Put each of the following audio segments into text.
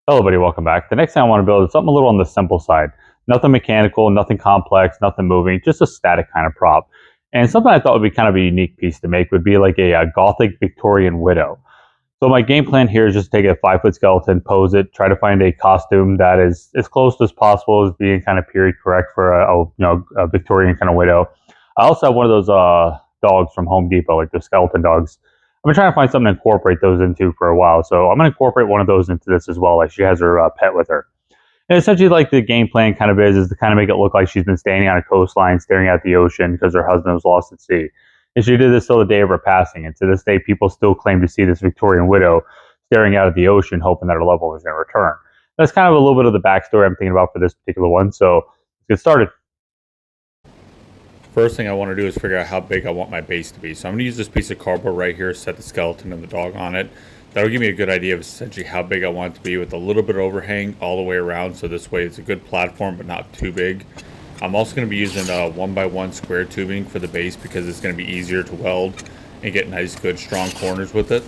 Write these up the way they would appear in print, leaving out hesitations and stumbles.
Hello, buddy. Welcome back. The next thing I want to build is something a little on the simple side. Nothing mechanical, nothing complex, nothing moving, just a static kind of prop. And something I thought would be kind of a unique piece to make would be like a gothic Victorian widow. So my game plan here is just take a 5-foot skeleton, pose it, try to find a costume that is as close as possible as being kind of period correct for a Victorian kind of widow. I also have one of those dogs from Home Depot, like the skeleton dogs. I've been trying to find something to incorporate those into for a while, so I'm going to incorporate one of those into this as well. Like she has her pet with her. And essentially, like the game plan kind of is to kind of make it look like she's been standing on a coastline, staring at the ocean because her husband was lost at sea. And she did this till the day of her passing. And to this day, people still claim to see this Victorian widow staring out at the ocean, hoping that her loved one was going to return. That's kind of a little bit of the backstory I'm thinking about for this particular one. So let's get started. First thing I want to do is figure out how big I want my base to be. So I'm going to use this piece of cardboard right here, set the skeleton and the dog on it. That'll give me a good idea of essentially how big I want it to be with a little bit of overhang all the way around. So this way it's a good platform, but not too big. I'm also going to be using 1x1 square tubing for the base because it's going to be easier to weld and get nice, good, strong corners with it.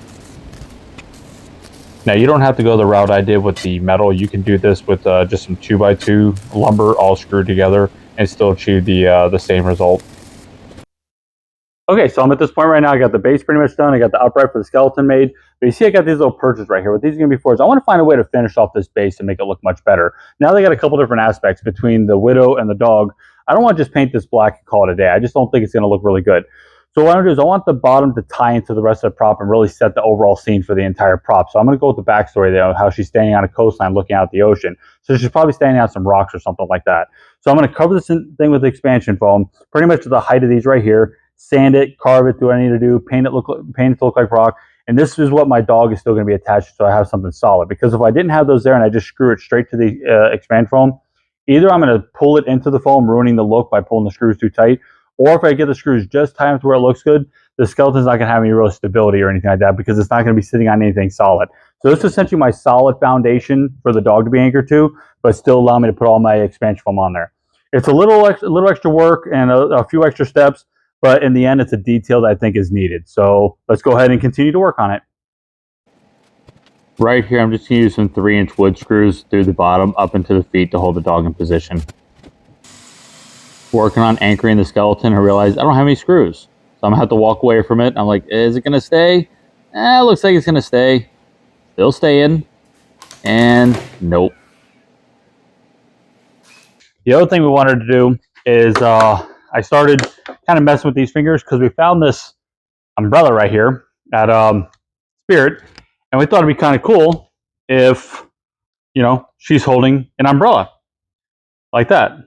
Now, you don't have to go the route I did with the metal. You can do this with just some 2x2 lumber all screwed together and still achieve the same result. Okay, so I'm at this point right now. I got the base pretty much done. I got the upright for the skeleton made. But you see I got these little perches right here. What these are going to be for is I want to find a way to finish off this base and make it look much better. Now they got a couple different aspects between the widow and the dog. I don't want to just paint this black and call it a day. I just don't think it's going to look really good. So what I'm going to do is I want the bottom to tie into the rest of the prop and really set the overall scene for the entire prop. So I'm going to go with the backstory there, how she's standing on a coastline looking out at the ocean. So she's probably standing on some rocks or something like that. So I'm going to cover this thing with expansion foam, pretty much to the height of these right here. Sand it, carve it, do what I need to do, paint it to look like rock. And this is what my dog is still going to be attached to, so I have something solid. Because if I didn't have those there and I just screw it straight to the expand foam, either I'm going to pull it into the foam, ruining the look by pulling the screws too tight, or if I get the screws just tight enough to where it looks good, the skeleton's not going to have any real stability or anything like that because it's not going to be sitting on anything solid. So this is essentially my solid foundation for the dog to be anchored to, but still allow me to put all my expansion foam on there. It's a little extra work and a few extra steps, but in the end, it's a detail that I think is needed. So let's go ahead and continue to work on it. Right here, I'm just going to use some 3-inch wood screws through the bottom up into the feet to hold the dog in position. Working on anchoring the skeleton, I realized I don't have any screws. So I'm going to have to walk away from it. I'm like, is it going to stay? It looks like it's going to stay. Still staying. And nope. The other thing we wanted to do is I started kind of messing with these fingers because we found this umbrella right here at Spirit, and we thought it'd be kind of cool if, she's holding an umbrella like that,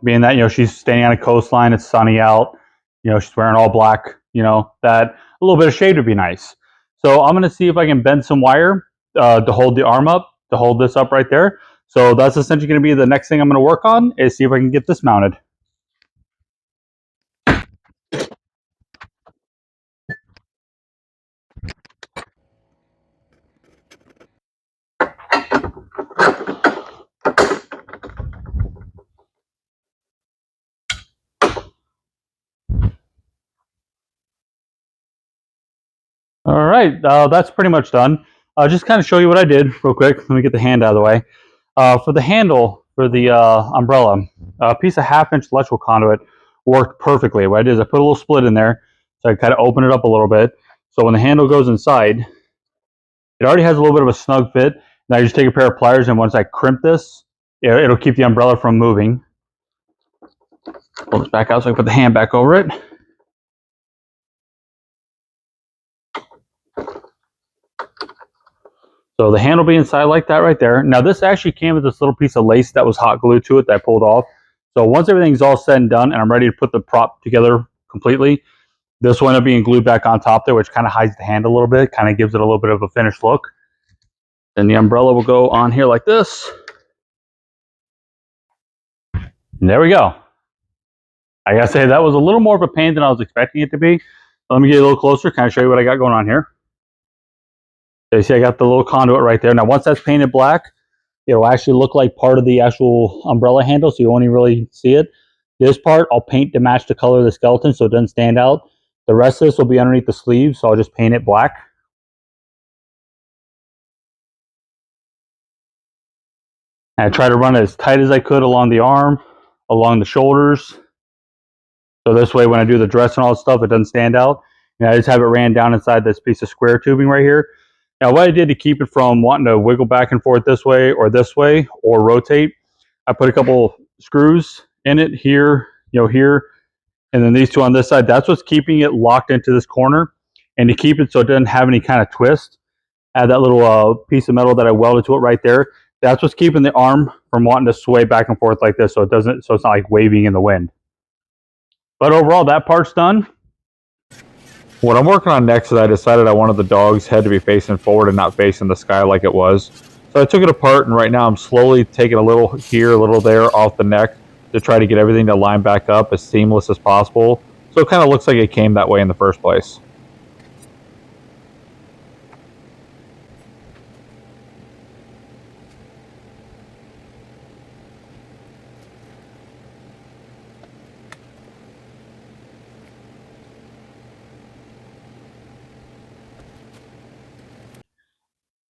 being that, she's standing on a coastline, it's sunny out, she's wearing all black, that a little bit of shade would be nice. So I'm going to see if I can bend some wire to hold the arm up, to hold this up right there. So that's essentially going to be the next thing I'm going to work on, is see if I can get this mounted. All right, that's pretty much done. Just kind of show you what I did real quick. Let me get the hand out of the way. For the handle for the umbrella, a piece of 1/2-inch electrical conduit worked perfectly. What I did is I put a little split in there, so I kind of open it up a little bit. So when the handle goes inside, it already has a little bit of a snug fit. Now I just take a pair of pliers, and once I crimp this, it'll keep the umbrella from moving. Pull this back out so I can put the hand back over it. So the hand will be inside like that right there. Now this actually came with this little piece of lace that was hot glued to it that I pulled off. So once everything's all said and done and I'm ready to put the prop together completely, this will end up being glued back on top there, which kind of hides the hand a little bit, kind of gives it a little bit of a finished look. Then the umbrella will go on here like this. And there we go. I gotta say, that was a little more of a pain than I was expecting it to be. Let me get a little closer, kind of show you what I got going on here. So you see I got the little conduit right there. Now once that's painted black, it'll actually look like part of the actual umbrella handle, so you won't even really see it. This part I'll paint to match the color of the skeleton so it doesn't stand out. The rest of this will be underneath the sleeve, so I'll just paint it black. And I try to run it as tight as I could along the arm, along the shoulders. So this way, when I do the dress and all that stuff, it doesn't stand out. And I just have it ran down inside this piece of square tubing right here. Now, what I did to keep it from wanting to wiggle back and forth this way, or rotate, I put a couple screws in it here, here, and then these two on this side. That's what's keeping it locked into this corner. And to keep it so it doesn't have any kind of twist, I have that little piece of metal that I welded to it right there. That's what's keeping the arm from wanting to sway back and forth like this, so it's not like waving in the wind. But overall, that part's done. What I'm working on next is I decided I wanted the dog's head to be facing forward and not facing the sky like it was. So I took it apart, and right now I'm slowly taking a little here, a little there off the neck to try to get everything to line back up as seamless as possible. So it kind of looks like it came that way in the first place.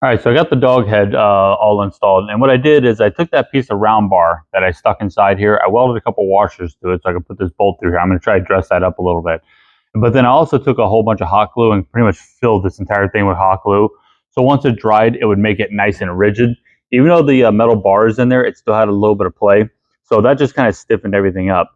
All right, so I got the dog head all installed, and what I did is I took that piece of round bar that I stuck inside here. I welded a couple washers to it so I could put this bolt through here. I'm going to try to dress that up a little bit. But then I also took a whole bunch of hot glue and pretty much filled this entire thing with hot glue. So once it dried, it would make it nice and rigid. Even though the metal bar is in there, it still had a little bit of play. So that just kind of stiffened everything up.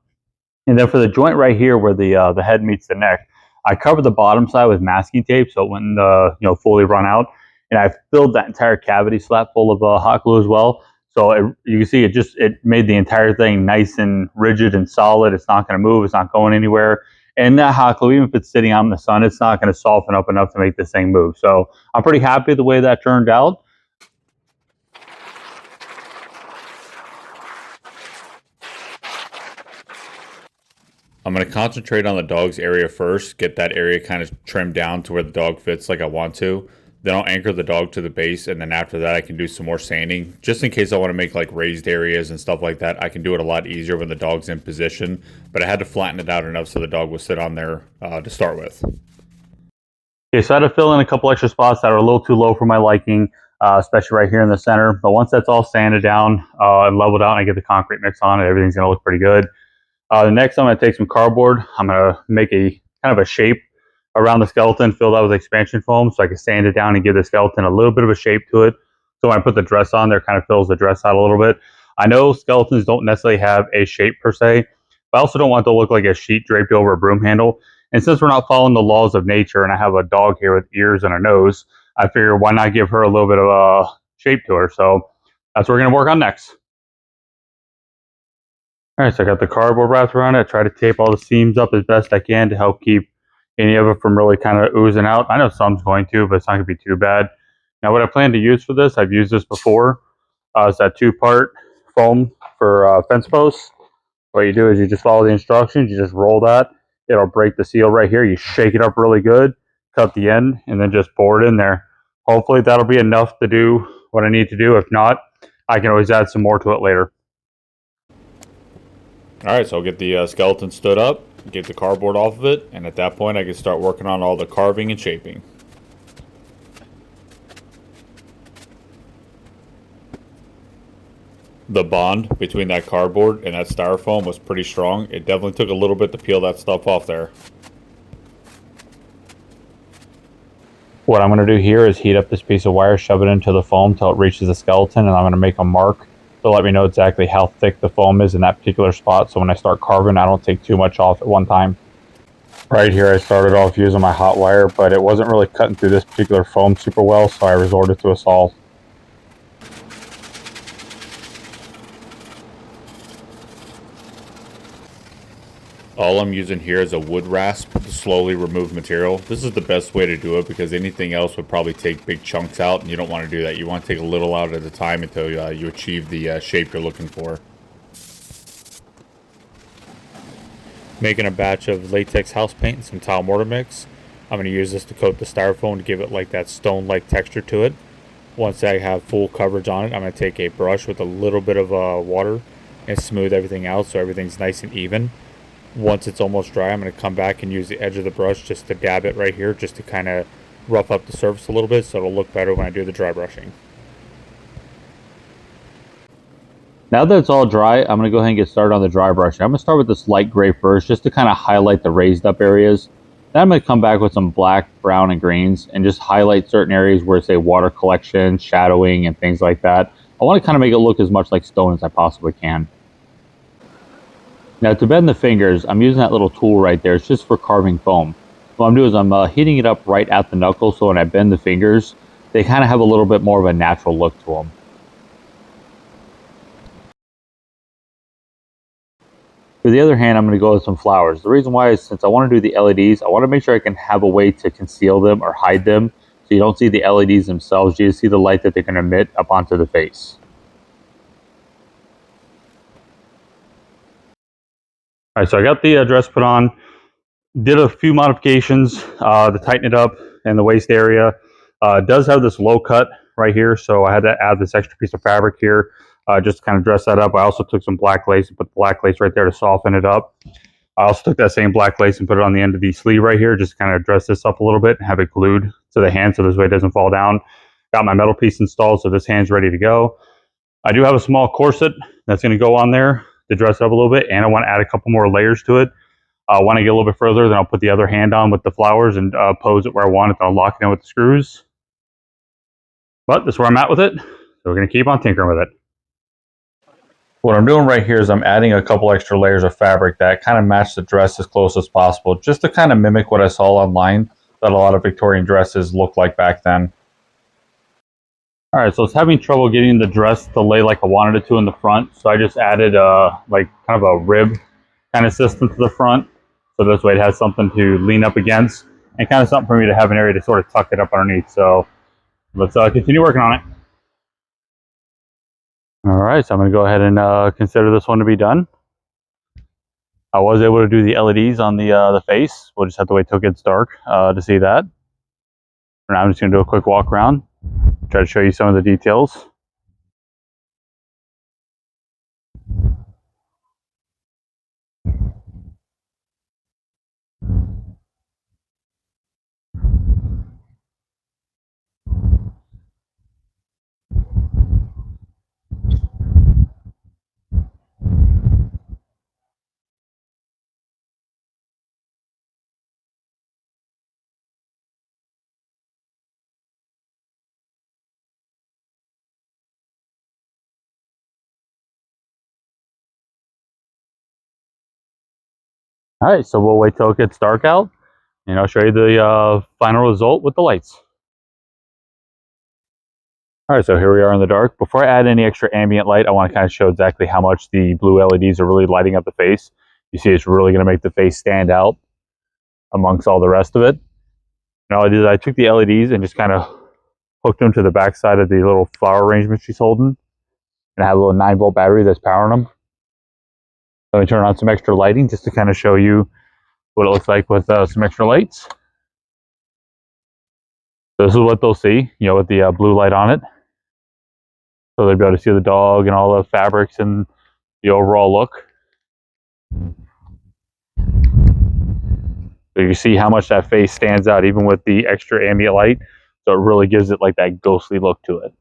And then for the joint right here where the head meets the neck, I covered the bottom side with masking tape so it wouldn't fully run out. And I filled that entire cavity slap full of hot glue as well. So you can see it made the entire thing nice and rigid and solid. It's not going to move. It's not going anywhere. And that hot glue, even if it's sitting out in the sun, it's not going to soften up enough to make this thing move. So I'm pretty happy the way that turned out. I'm going to concentrate on the dog's area first, get that area kind of trimmed down to where the dog fits like I want to. Then I'll anchor the dog to the base, and then after that I can do some more sanding. Just in case I want to make like raised areas and stuff like that, I can do it a lot easier when the dog's in position. But I had to flatten it out enough so the dog would sit on there to start with. Okay, so I had to fill in a couple extra spots that are a little too low for my liking, especially right here in the center. But once that's all sanded down and leveled out and I get the concrete mix on it, everything's going to look pretty good. Next, I'm going to take some cardboard. I'm going to make a kind of a shape around the skeleton, fill that with expansion foam so I can sand it down and give the skeleton a little bit of a shape to it. So when I put the dress on there, it kind of fills the dress out a little bit. I know skeletons don't necessarily have a shape per se, but I also don't want it to look like a sheet draped over a broom handle. And since we're not following the laws of nature and I have a dog here with ears and a nose, I figure why not give her a little bit of a shape to her. So that's what we're going to work on next. All right, so I got the cardboard wrapped around it. I try to tape all the seams up as best I can to help keep any of it from really kind of oozing out. I know some's going to, but it's not going to be too bad. Now, what I plan to use for this, I've used this before. It's that two-part foam for fence posts. What you do is you just follow the instructions. You just roll that. It'll break the seal right here. You shake it up really good, cut the end, and then just pour it in there. Hopefully, that'll be enough to do what I need to do. If not, I can always add some more to it later. Alright, so I'll get the skeleton stood up, get the cardboard off of it, and at that point I can start working on all the carving and shaping. The bond between that cardboard and that styrofoam was pretty strong. It definitely took a little bit to peel that stuff off there. What I'm going to do here is heat up this piece of wire, shove it into the foam till it reaches the skeleton, and I'm going to make a mark to let me know exactly how thick the foam is in that particular spot, so when I start carving, I don't take too much off at one time. Right here, I started off using my hot wire, but it wasn't really cutting through this particular foam super well, so I resorted to a saw. All I'm using here is a wood rasp to slowly remove material. This is the best way to do it because anything else would probably take big chunks out, and you don't want to do that. You want to take a little out at a time until you achieve the shape you're looking for. Making a batch of latex house paint and some tile mortar mix. I'm going to use this to coat the styrofoam to give it like that stone-like texture to it. Once I have full coverage on it, I'm going to take a brush with a little bit of water and smooth everything out so everything's nice and even. Once it's almost dry, I'm going to come back and use the edge of the brush just to dab it right here, just to kind of rough up the surface a little bit so it'll look better when I do the dry brushing. Now that it's all dry, I'm going to go ahead and get started on the dry brushing. I'm going to start with this light gray first, just to kind of highlight the raised up areas. Then I'm going to come back with some black, brown, and greens and just highlight certain areas where, say, water collection, shadowing, and things like that. I want to kind of make it look as much like stone as I possibly can. Now to bend the fingers, I'm using that little tool right there. It's just for carving foam. What I'm doing is I'm heating it up right at the knuckle, so when I bend the fingers, they kind of have a little bit more of a natural look to them. For the other hand, I'm going to go with some flowers. The reason why is since I want to do the LEDs, I want to make sure I can have a way to conceal them or hide them so you don't see the LEDs themselves. You just see the light that they're going to emit up onto the face. All right, so I got the dress put on. Did a few modifications to tighten it up in the waist area. It does have this low cut right here, so I had to add this extra piece of fabric here just to kind of dress that up. I also took some black lace and put black lace right there to soften it up. I also took that same black lace and put it on the end of the sleeve right here, just to kind of dress this up a little bit and have it glued to the hand so this way it doesn't fall down. Got my metal piece installed, so this hand's ready to go. I do have a small corset that's going to go on there to dress it up a little bit, and I want to add a couple more layers to it. When I get a little bit further, then I'll put the other hand on with the flowers and pose it where I want it, then I'll lock it in with the screws. But this is where I'm at with it, so we're going to keep on tinkering with it. What I'm doing right here is I'm adding a couple extra layers of fabric that kind of match the dress as close as possible, just to kind of mimic what I saw online that a lot of Victorian dresses looked like back then. All right, so it's having trouble getting the dress to lay like I wanted it to in the front, so I just added like kind of a rib kind of system to the front, so this way it has something to lean up against and kind of something for me to have an area to sort of tuck it up underneath. So let's continue working on it. All right, so I'm going to go ahead and consider this one to be done. I was able to do the LEDs on the face. We'll just have to wait till it gets dark to see that. For now, I'm just going to do a quick walk around, try to show you some of the details. All right, so we'll wait till it gets dark out, and I'll show you the final result with the lights. All right, so here we are in the dark. Before I add any extra ambient light, I want to kind of show exactly how much the blue LEDs are really lighting up the face. You see, it's really going to make the face stand out amongst all the rest of it. And all I did is I took the LEDs and just kind of hooked them to the back side of the little flower arrangement she's holding. And I have a little 9-volt battery that's powering them. Let me turn on some extra lighting just to kind of show you what it looks like with some extra lights. So this is what they'll see, you know, with the blue light on it. So they'll be able to see the dog and all the fabrics and the overall look. So you see how much that face stands out even with the extra ambient light. So it really gives it like that ghostly look to it.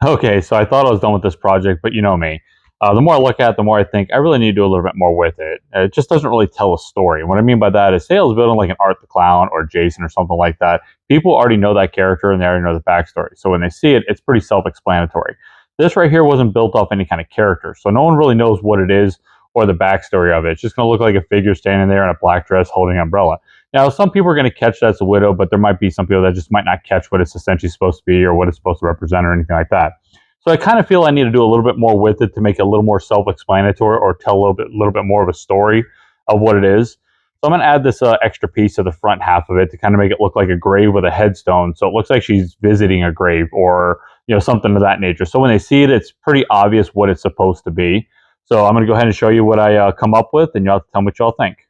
Okay, so I thought I was done with this project, but you know me. The more I look at it, the more I think I really need to do a little bit more with it. It just doesn't really tell a story. And what I mean by that is, say I was building like an Art the Clown or Jason or something like that. People already know that character and they already know the backstory. So when they see it, it's pretty self-explanatory. This right here wasn't built off any kind of character, so no one really knows what it is or the backstory of it. It's just going to look like a figure standing there in a black dress holding an umbrella. Now, some people are going to catch that's a widow, but there might be some people that just might not catch what it's essentially supposed to be or what it's supposed to represent or anything like that. So I kind of feel I need to do a little bit more with it to make it a little more self-explanatory or tell a little bit more of a story of what it is. So I'm going to add this extra piece to the front half of it to kind of make it look like a grave with a headstone. So it looks like she's visiting a grave or, you know, something of that nature. So when they see it, it's pretty obvious what it's supposed to be. So I'm going to go ahead and show you what I come up with, and y'all have to tell me what y'all think.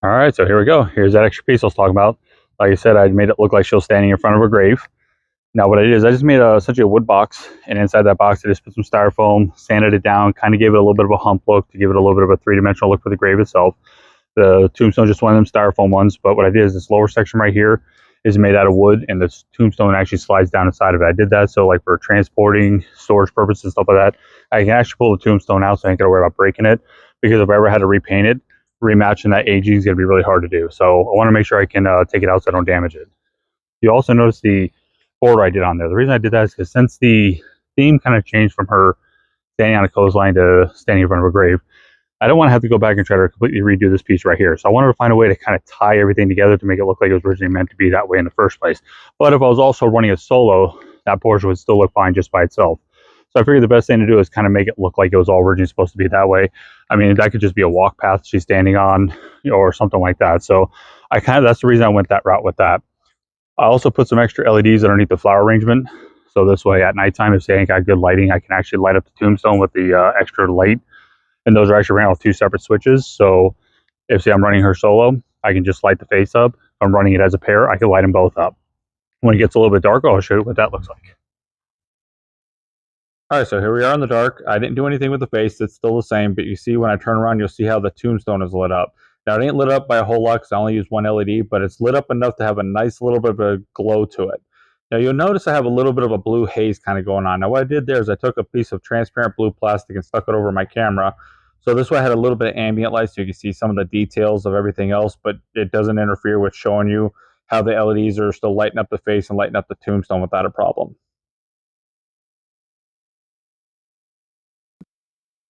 All right, so here we go. Here's that extra piece I was talking about. Like I said, I made it look like she was standing in front of a grave. Now what I did is I just made essentially a wood box, and inside that box I just put some styrofoam, sanded it down, kind of gave it a little bit of a hump look to give it a little bit of a three-dimensional look for the grave itself. The tombstone just one of them styrofoam ones, but what I did is this lower section right here is made out of wood, and the tombstone actually slides down inside of it. I did that so like for transporting, storage purposes, stuff like that, I can actually pull the tombstone out so I ain't got to worry about breaking it, because if I ever had to repaint it, rematching that aging is going to be really hard to do. So I want to make sure I can take it out so I don't damage it. You also notice the border I did on there. The reason I did that is because since the theme kind of changed from her standing on a clothesline to standing in front of a grave, I don't want to have to go back and try to completely redo this piece right here. So I wanted to find a way to kind of tie everything together to make it look like it was originally meant to be that way in the first place. But if I was also running a solo, that portion would still look fine just by itself. So I figured the best thing to do is kind of make it look like it was all originally supposed to be that way. I mean, that could just be a walk path she's standing on, or something like that. So that's the reason I went that route with that. I also put some extra LEDs underneath the flower arrangement. So this way at nighttime, if say I ain't got good lighting, I can actually light up the tombstone with the extra light. And those are actually ran off 2 separate switches. So if say I'm running her solo, I can just light the face up. If I'm running it as a pair, I can light them both up. When it gets a little bit darker, I'll show you what that looks like. All right, so here we are in the dark. I didn't do anything with the face. It's still the same, but you see when I turn around, you'll see how the tombstone is lit up. Now, it ain't lit up by a whole lot because I only use one LED, but it's lit up enough to have a nice little bit of a glow to it. Now, you'll notice I have a little bit of a blue haze kind of going on. Now, what I did there is I took a piece of transparent blue plastic and stuck it over my camera. So this way I had a little bit of ambient light so you can see some of the details of everything else, but it doesn't interfere with showing you how the LEDs are still lighting up the face and lighting up the tombstone without a problem.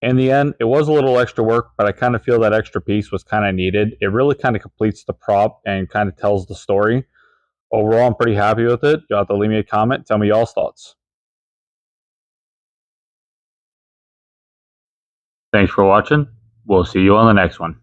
In the end, it was a little extra work, but I kind of feel that extra piece was kind of needed. It really kind of completes the prop and kind of tells the story. Overall, I'm pretty happy with it. You'll have to leave me a comment. Tell me y'all's thoughts. Thanks for watching. We'll see you on the next one.